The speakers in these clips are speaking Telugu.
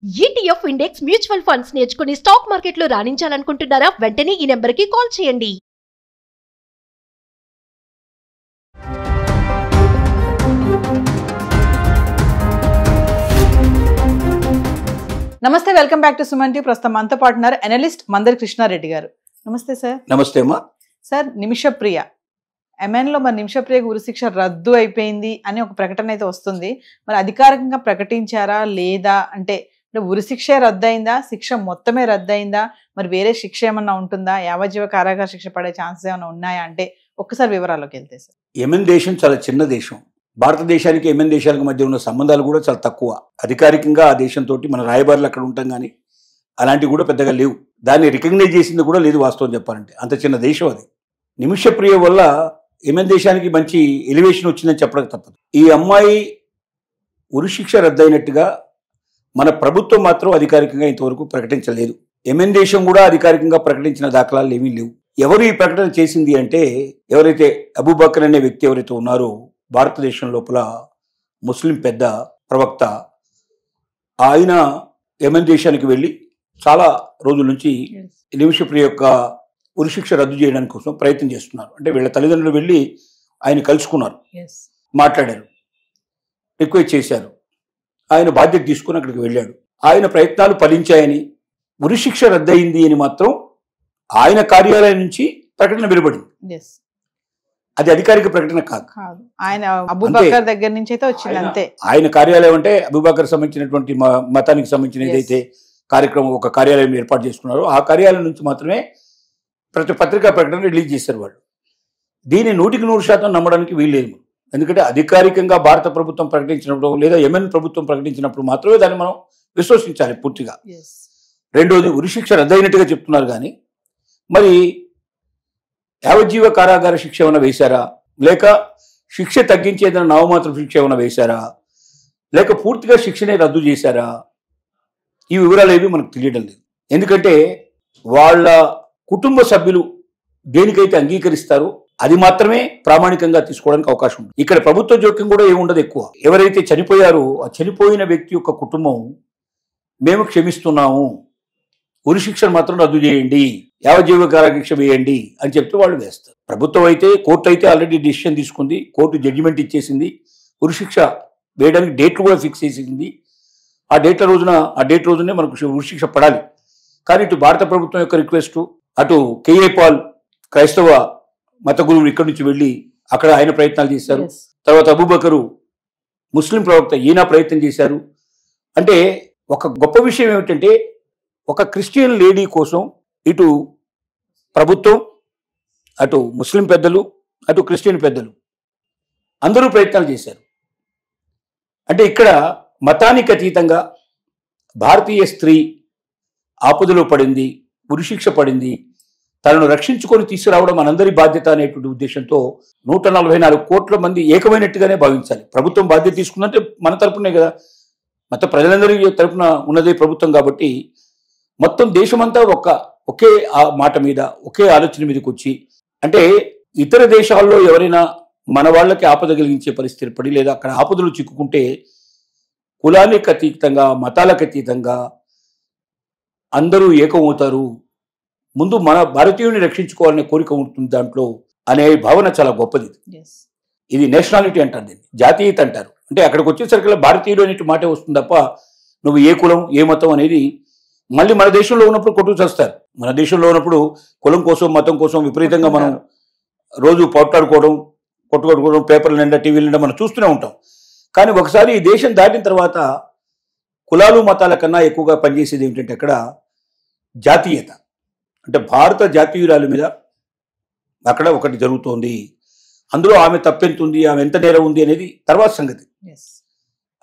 ETF ఇండెక్స్ మ్యూచువల్ ఫండ్స్ నేర్చుకుని స్టాక్ మార్కెట్లో రాణించాలనుకుంటున్నారా? వెంటనే ఈ నెంబర్కి కాల్ చేయండి. నమస్తే, welcome back to Suman TV. ప్రస్తుతం మనతో పాటు ఉన్నారు అనలిస్ట్ మందరి కృష్ణారెడ్డి గారు. నమస్తే సార్. నమస్తే అమ్మా. సార్, నిమిషప్రియ ఎంఎన్లో మరి నిమిషప్రియకు ఉరిశిక్ష రద్దు అయిపోయింది అని ఒక ప్రకటన అయితే వస్తుంది. మరి అధికారికంగా ప్రకటించారా లేదా? అంటే ఉరిశిక్షే రద్దయిందా, శిక్ష మొత్తమే రద్దయిందా, మరి వేరే శిక్ష ఏమన్నా ఉంటుందా, యావజ్జీవ కారాగార శిక్ష పడే ఛాన్సెస్ ఏమైనా ఉన్నాయా అంటే ఒక్కసారి వివరాల్లోకి వెళ్తే సార్. యెమెన్ దేశం చాలా చిన్న దేశం. భారతదేశానికి యెమెన్ దేశాలకు మధ్య ఉన్న సంబంధాలు కూడా చాలా తక్కువ. అధికారికంగా ఆ దేశంతో మన రాయబారులు అక్కడ ఉంటాం కానీ అలాంటివి కూడా పెద్దగా లేవు. దాన్ని రికగ్నైజ్ చేసింది కూడా లేదు వాస్తవం చెప్పాలంటే. అంత చిన్న దేశం అది. నిమిషప్రియ వల్ల యెమెన్ దేశానికి మంచి ఎలివేషన్ వచ్చిందని చెప్పడం తప్పదు. ఈ అమ్మాయి ఉరిశిక్ష రద్దయినట్టుగా మన ప్రభుత్వం మాత్రం అధికారికంగా ఇంతవరకు ప్రకటించలేదు. యెమెన్ దేశం కూడా అధికారికంగా ప్రకటించిన దాఖలాలు ఏమీ లేవు. ఎవరు ఈ ప్రకటన చేసింది అంటే, ఎవరైతే అబూబకర్ అనే వ్యక్తి ఎవరైతే ఉన్నారో, భారతదేశం లోపల ముస్లిం పెద్ద ప్రవక్త, ఆయన యెమెన్ దేశానికి వెళ్ళి చాలా రోజుల నుంచి నిమిషప్రియ యొక్క ఉరిశిక్ష రద్దు చేయడానికి కోసం ప్రయత్నం చేస్తున్నారు. అంటే వీళ్ళ తల్లిదండ్రులు వెళ్ళి ఆయన కలుసుకున్నారు, మాట్లాడారు, రిక్వెస్ట్ చేశారు. ఆయన బాధ్యత తీసుకుని అక్కడికి వెళ్ళాడు. ఆయన ప్రయత్నాలు ఫలించాయని, ఉరిశిక్ష రద్దయింది అని మాత్రం ఆయన కార్యాలయం నుంచి ప్రకటన వెలువడింది. అది అధికారిక ప్రకటన కాదు. ఆయన అబూబకర్ దగ్గర నుంచి అయితే వచ్చింది అంతే. ఆయన కార్యాలయం అంటే అబూబకర్ సంబంధించినటువంటి మతానికి సంబంధించిన ఏదైతే కార్యక్రమం ఒక కార్యాలయం ఏర్పాటు చేసుకున్నారో ఆ కార్యాలయం నుంచి మాత్రమే ప్రతి పత్రికా ప్రకటన రిలీజ్ చేశారు వాళ్ళు. దీన్ని 100% నమ్మడానికి వీల్లేదు. ఎందుకంటే అధికారికంగా భారత ప్రభుత్వం ప్రకటించినప్పుడు లేదా యెమెన్ ప్రభుత్వం ప్రకటించినప్పుడు మాత్రమే దాన్ని మనం విశ్వసించాలి పూర్తిగా. రెండోది, ఉరిశిక్ష రద్దయినట్టుగా చెప్తున్నారు కానీ మరి యావజ్జీవ కారాగార శిక్ష ఏమైనా వేశారా, లేక శిక్ష తగ్గించేదైనా నామమాత్రం శిక్ష ఏమైనా వేశారా, లేక పూర్తిగా శిక్షనే రద్దు చేశారా, ఈ వివరాలు ఏవి మనకు తెలియడం లేదు. ఎందుకంటే వాళ్ళ కుటుంబ సభ్యులు దేనికైతే అంగీకరిస్తారో అది మాత్రమే ప్రామాణికంగా తీసుకోవడానికి అవకాశం ఉంది. ఇక్కడ ప్రభుత్వ జోక్యం కూడా ఏముండదు ఎక్కువ. ఎవరైతే చనిపోయారో ఆ చనిపోయిన వ్యక్తి యొక్క కుటుంబం మేము క్షమిస్తున్నాము, ఉరిశిక్షను మాత్రం రద్దు చేయండి, యావజ్జీవ కారాగార శిక్ష వేయండి అని చెప్తే వాళ్ళు వేస్తారు. ప్రభుత్వం అయితే, కోర్టు అయితే ఆల్రెడీ డిసిషన్ తీసుకుంది, కోర్టు జడ్జిమెంట్ ఇచ్చేసింది, ఉరిశిక్ష వేయడానికి డేట్లు కూడా ఫిక్స్ చేసింది. ఆ డేట్ రోజునే మనకు ఉరిశిక్ష పడాలి. కానీ ఇటు భారత ప్రభుత్వం యొక్క రిక్వెస్ట్, అటు కేఏ పాల్ క్రైస్తవ మత గురువులు ఇక్కడి నుంచి వెళ్ళి అక్కడ ఆయన ప్రయత్నాలు చేశారు. తర్వాత అబూబకరు ముస్లిం ప్రవక్త, ఈయన ప్రయత్నం చేశారు. అంటే ఒక గొప్ప విషయం ఏమిటంటే, ఒక క్రిస్టియన్ లేడీ కోసం ఇటు ప్రభుత్వం, అటు ముస్లిం పెద్దలు, అటు క్రిస్టియన్ పెద్దలు అందరూ ప్రయత్నాలు చేశారు. అంటే ఇక్కడ మతానికి అతీతంగా భారతీయ స్త్రీ ఆపదలో పడింది, ఉరిశిక్ష పడింది, తనను రక్షించుకొని తీసుకురావడం మనందరి బాధ్యత అనేటువంటి ఉద్దేశంతో 144 కోట్ల మంది ఏకమైనట్టుగానే భావించాలి. ప్రభుత్వం బాధ్యత తీసుకుందంటే మన తరపునే కదా, మొత్తం ప్రజలందరి తరపున ఉన్నదే ప్రభుత్వం. కాబట్టి మొత్తం దేశమంతా ఒకే మాట మీద, ఒకే ఆలోచన మీదకి వచ్చి, అంటే ఇతర దేశాల్లో ఎవరైనా మన వాళ్ళకి ఆపద కలిగించే పరిస్థితి పడి లేదా అక్కడ ఆపదలు చిక్కుకుంటే కులానికి అతీతంగా, మతాలకు అతీతంగా అందరూ ఏకమవుతారు, ముందు మన భారతీయుని రక్షించుకోవాలనే కోరిక ఉంటుంది దాంట్లో అనే భావన చాలా గొప్పది. ఇది నేషనాలిటీ అంటారు, దీన్ని జాతీయత అంటారు. అంటే అక్కడికి వచ్చేసరికి భారతీయుడు అనే మాటే వస్తుంది తప్ప నువ్వు ఏ కులం ఏ మతం అనేది మళ్ళీ మన దేశంలో ఉన్నప్పుడు కొట్టుకు చేస్తారు. మన దేశంలో ఉన్నప్పుడు కులం కోసం మతం కోసం విపరీతంగా మనం రోజు కొట్టుకోవడం పేపర్ల నిండా టీవీల నిండా మనం చూస్తూనే ఉంటాం. కానీ ఒకసారి ఈ దేశం దాటిన తర్వాత కులాలు మతాల కన్నా ఎక్కువగా పనిచేసేది ఏమిటంటే అక్కడ జాతీయత. అంటే భారత జాతీయురాలి మీద అక్కడ ఒకటి జరుగుతోంది. అందులో ఆమె తప్పెంతుంది, ఆమె ఎంత నేరం ఉంది అనేది తర్వాత సంగతి.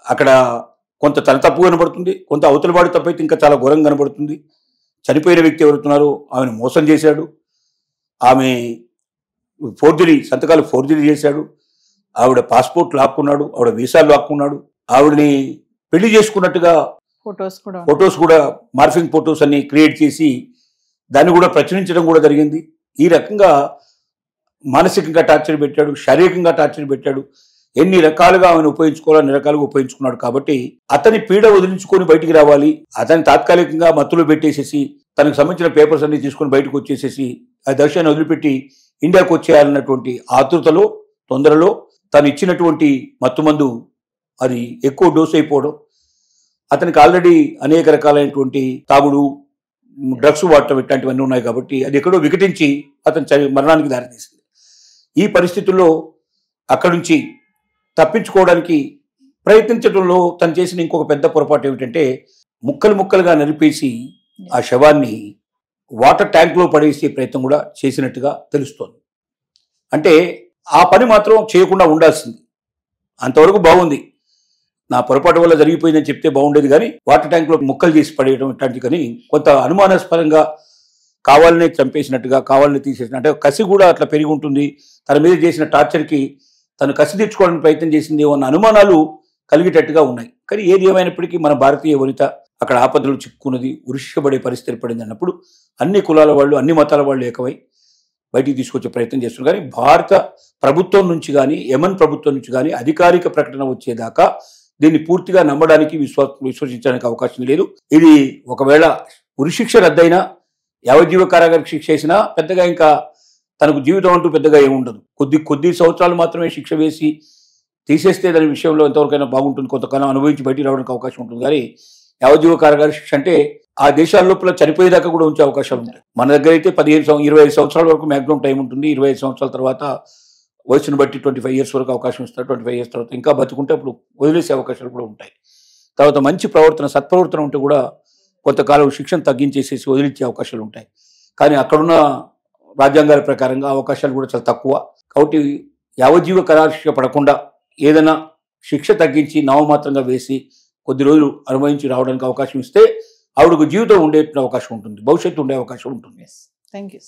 అక్కడ కొంత తన తప్పు కనబడుతుంది, కొంత అవతల వాడి తప్పు అయితే ఇంకా చాలా ఘోరంగా కనబడుతుంది. చనిపోయిన వ్యక్తి ఎవరుతున్నారో ఆమెను మోసం చేశాడు, ఆమె సంతకాలు ఫోర్జరీ చేశాడు, ఆవిడ పాస్పోర్ట్ లాక్కున్నాడు, ఆవిడ వీసాలు లాక్కున్నాడు, ఆవిడని పెళ్లి చేసుకున్నట్టుగా ఫొటోస్ కూడా మార్ఫింగ్ ఫొటోస్ అన్ని క్రియేట్ చేసి దాన్ని కూడా ప్రచురించడం కూడా జరిగింది. ఈ రకంగా మానసికంగా టార్చర్ పెట్టాడు, శారీరకంగా టార్చర్ పెట్టాడు. ఎన్ని రకాలుగా ఆమెను ఉపయోగించుకోవాలో అన్ని రకాలుగా ఉపయోగించుకున్నాడు. కాబట్టి అతని పీడ వదిలించుకొని బయటికి రావాలి, అతని తాత్కాలికంగా మత్తులో పెట్టేసేసి తనకు సంబంధించిన పేపర్స్ అన్ని తీసుకొని బయటకు వచ్చేసేసి ఆ దేశాన్ని వదిలిపెట్టి ఇండియాకు వచ్చేయాలన్నటువంటి ఆతృతలో తొందరలో తను ఇచ్చినటువంటి మత్తుమందు అది ఎక్కువ డోస్ అయిపోవడం, అతనికి ఆల్రెడీ అనేక రకాలైనటువంటి తాగుడు డ్రగ్స్ వాడటం ఇట్లాంటివన్నీ ఉన్నాయి. కాబట్టి అది ఎక్కడో వికటించి అతను మరణానికి దారితీసింది. ఈ పరిస్థితుల్లో అక్కడి నుంచి తప్పించుకోవడానికి ప్రయత్నించడంలో తను చేసిన ఇంకొక పెద్ద పొరపాటు ఏమిటంటే ముక్కలు ముక్కలుగా నలిపేసి ఆ శవాన్ని వాటర్ ట్యాంక్లో పడేసే ప్రయత్నం కూడా చేసినట్టుగా తెలుస్తోంది. అంటే ఆ పని మాత్రం చేయకుండా ఉండాల్సింది. అంతవరకు బాగుంది, నా పొరపాటు వల్ల జరిగిపోయిందని చెప్తే బాగుండేది, కానీ వాటర్ ట్యాంక్లో ముక్కలు చేసి పడేయడం ఇట్లాంటివి కానీ కొంత అనుమానాస్పదంగా కావాలనే చంపేసినట్టుగా కావాలని తీసేసినట్టు కసి కూడా అట్లా పెరిగి ఉంటుంది. తన మీద చేసిన టార్చర్కి తను కసి తెచ్చుకోవడానికి ప్రయత్నం చేసింది అన్న అనుమానాలు కలిగేటట్టుగా ఉన్నాయి. కానీ ఏది ఏమైనప్పటికీ మన భారతీయ వనిత అక్కడ ఆపదలు చిక్కున్నది, ఉరిశిక్షబడే పరిస్థితి ఏర్పడింది అన్నప్పుడు అన్ని కులాల వాళ్ళు అన్ని మతాల వాళ్ళు ఏకమై బయటికి తీసుకొచ్చే ప్రయత్నం చేస్తున్నారు. కానీ భారత ప్రభుత్వం నుంచి కానీ యమన్ ప్రభుత్వం నుంచి కానీ అధికారిక ప్రకటన వచ్చేదాకా దీన్ని పూర్తిగా నమ్మడానికి విశ్వసించడానికి అవకాశం లేదు. ఇది ఒకవేళ ఉరిశిక్ష రద్దయినా యావజ్జీవ కారాగార శిక్ష వేసినా పెద్దగా ఇంకా తనకు జీవితం అంటూ పెద్దగా ఏముండదు. కొద్ది సంవత్సరాలు మాత్రమే శిక్ష వేసి తీసేస్తే దాని విషయంలో ఎంతవరకైనా బాగుంటుంది, కొంతకాలం అనుభవించి బయటికి రావడానికి అవకాశం ఉంటుంది. కానీ యావజ్జీవ కారాగార శిక్ష అంటే ఆ దేశాల లోపల చనిపోయేదాకా కూడా ఉంచే అవకాశాలు ఉంటాయి. మన దగ్గర అయితే 25 సంవత్సరాల వరకు మ్యాక్సిమం టైం ఉంటుంది. 25 సంవత్సరాల తర్వాత వయసును బట్టి 25 ఇయర్స్ వరకు అవకాశం ఇస్తారు. 25 ఇయర్స్ తర్వాత ఇంకా బతుకుంటే అప్పుడు వదిలేసే అవకాశాలు కూడా ఉంటాయి. తర్వాత మంచి ప్రవర్తన సత్ప్రవర్తన ఉంటే కూడా కొంతకాలం శిక్షను తగ్గించేసేసి వదిలించే అవకాశాలు ఉంటాయి. కానీ అక్కడున్న రాజ్యాంగాల ప్రకారంగా అవకాశాలు కూడా చాలా తక్కువ. కాబట్టి యావజ్జీవ కారాగార శిక్ష పడకుండా ఏదైనా శిక్ష తగ్గించి నామమాత్రంగా వేసి కొద్ది రోజులు అనుభవించి రావడానికి అవకాశం ఇస్తే ఆవిడకు జీవితం ఉండే అవకాశం ఉంటుంది, భవిష్యత్తు ఉండే అవకాశం ఉంటుంది. Thank you.